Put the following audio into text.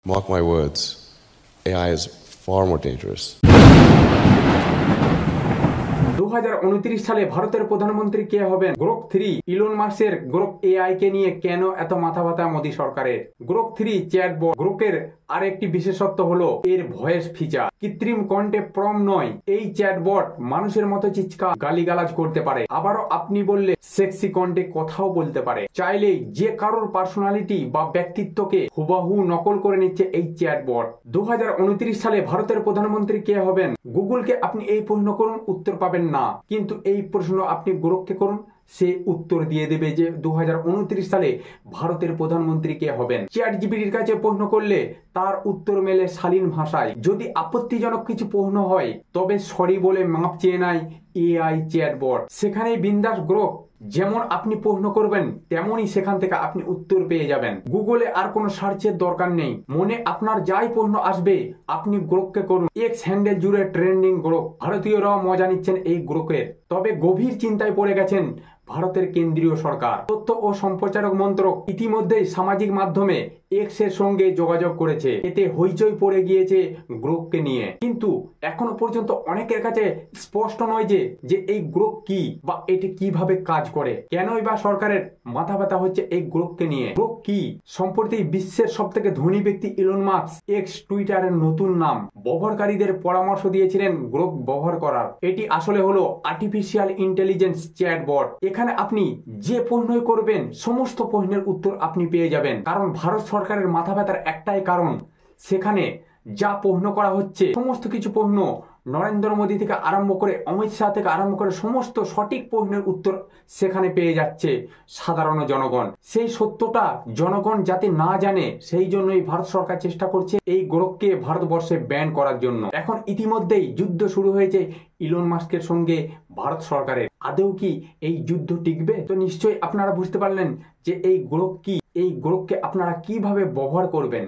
Mark my words, AI is far more dangerous. 2029 সালে ভারতের প্রধানমন্ত্রী কে হবেন? গ্রোক 3 ইলন মাস্কের গ্রোক এআই কে নিয়ে কেন এত মাথা ব্যথা মোদী সরকারের? গ্রোক 3 চ্যাটবট গ্রোকের আরেকটি বিশেষত্ব হলো এর ভয়েস ফিচার। কৃত্রিম কণ্ঠে প্রম নয়, এই চ্যাটবট মানুষের মতো চিৎকার গালিগালাজ করতে পারে। আবারও আপনি বললে সেক্সি কণ্ঠে কথাও বলতে পারে। চাইলেই যে কারোর পার্সোনালিটি বা ব্যক্তিত্বকে হুবহু নকল করে নিচ্ছে এই চ্যাটবট। 2029 সালে ভারতের প্রধানমন্ত্রী কে হবেন? গুগলকে আপনি এই প্রশ্ন করুন, উত্তর পাবেন না। কিন্তু এই প্রশ্ন আপনি গ্রোককে করুন, সে উত্তর দিয়ে দেবে যে 2029 সালে ভারতের প্রধানমন্ত্রী কে হবেন। চ্যাট জিপিটির কাছে প্রশ্ন করলে তার উত্তর মেলে শালীন ভাষায়। যদি আপত্তিজনক কিছু প্রশ্ন হয় তবে সরি বলে মাপ চেয়ে নেয় এআই চ্যাটবট। সেখানে বিন্দাস গ্রোক যেমন আপনি প্রশ্ন করবেন তেমনই সেখান থেকে আপনি উত্তর পেয়ে যাবেন। গুগলে আর কোনো সার্চের দরকার নেই। মনে আপনার যাই প্রশ্ন আসবে আপনি গ্রোককে করুন। এক্স হ্যান্ডেল জুড়ে ট্রেন্ডিং গ্রোক। ভারতীয়রাও মজা নিচ্ছেন এই গ্রোকের। তবে গভীর চিন্তায় পড়ে গেছেন ভারতের কেন্দ্রীয় সরকার। তথ্য ও সম্প্রচারক মন্ত্রক ইতিমধ্যেই সামাজিক মাধ্যমে এক্স এর সঙ্গে যোগাযোগ করেছে। এতে হইচই পড়ে গিয়েছে গ্রোককে নিয়ে। কিন্তু এখনো পর্যন্ত অনেকের কাছে স্পষ্ট নয় যে এই গ্রোক কি বা এটি কিভাবে কাজ করে। কেনই বা সরকারের মাথা ব্যথা হচ্ছে এই গ্রোককে নিয়ে? গ্রোক কি? সম্প্রতি বিশ্বের সবথেকে ধনী ব্যক্তি ইলন মাস্ক এক্স টুইটারের নতুন নাম ব্যবহারকারীদের পরামর্শ দিয়েছিলেন গ্রোক ব্যবহার করার। এটি আসলে হলো আর্টিফিশিয়াল ইন্টেলিজেন্স চ্যাটবট। এখানে আপনি যে প্রশ্নই করবেন সমস্ত প্রশ্নের উত্তর আপনি পেয়ে যাবেন। কারণ ভারত সরকারের মাথা ব্যথার একটাই কারণ, সেখানে যা প্রশ্ন করা হচ্ছে সমস্ত কিছু প্রশ্ন নরেন্দ্র মোদী থেকে আরম্ভ করে অমিত শাহ থেকে আরম্ভ করে সমস্ত সঠিক প্রশ্নের উত্তর সেখানে পেয়ে যাচ্ছে সাধারণ জনগণ। সেই সত্যটা জনগণ যাতে না জানে সেই জন্যই ভারত সরকার চেষ্টা করছে এই গ্রোককে ভারতবর্ষে ব্যান করার জন্য। এখন ইতিমধ্যেই যুদ্ধ শুরু হয়েছে ইলন মাস্কের সঙ্গে ভারত সরকারের। আদৌ কি এই যুদ্ধ টিকবে? তো নিশ্চয়ই আপনারা বুঝতে পারলেন যে এই গ্রোক কি, এই গ্রোককে আপনারা কিভাবে ব্যবহার করবেন।